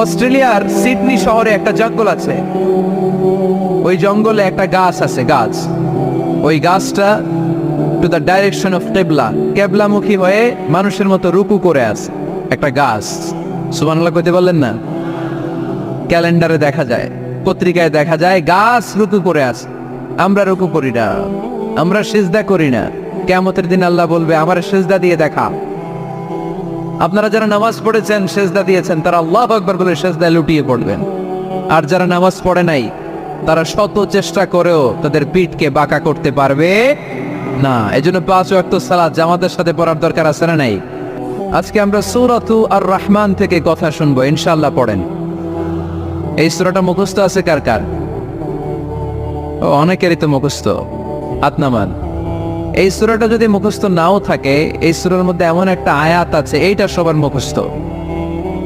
অস্ট্রেলিয়ার সিডনি শহরে একটা জঙ্গল আছে। ওই জঙ্গলে একটা গাছ আছে, গাছ। ওই গাছটা টু দ্য ডাইরেকশন অফ কেবলা, কেবলামুখী হয়ে মানুষের মতো রুকু করে আছে। একটা গাছ, সুবহানাল্লাহ কইতে বললেন না? ক্যালেন্ডারে দেখা যায়, পত্রিকায় দেখা যায়, গাছ রুকু করে আছে। আমরা রুকু করি না, আমরা সিজদা করি না। কিয়ামতের দিন আল্লাহ বলবে আমার সিজদা দিয়ে দেখা। আপনারা যারা নামাজ পড়েছেন, সিজদা দিয়েছেন, তারা আল্লাহু আকবার বলে সিজদায় লুটিয়ে পড়বেন। আর যারা নামাজ পড়ে নাই, তারা শত চেষ্টা করেও তাদের পিঠকে বাঁকা করতে পারবে না। এজন্য 5 ওয়াক্ত সালাত জামাতের সাথে পড়ার দরকার আছে না নাই? আজকে আমরা সূরাতু আর রহমান থেকে কথা শুনবো, ইনশাআল্লাহ। পড়েন। এই সূরাটা মুখস্থ আছে কার কার? ও, অনেকেরই তো মুখস্থ। হাত নামান। এই সূরাটা যদি মুখস্থ নাও থাকে, এই সূরার মধ্যে এমন একটা আয়াত আছে, এইটা সবার মুখস্থ।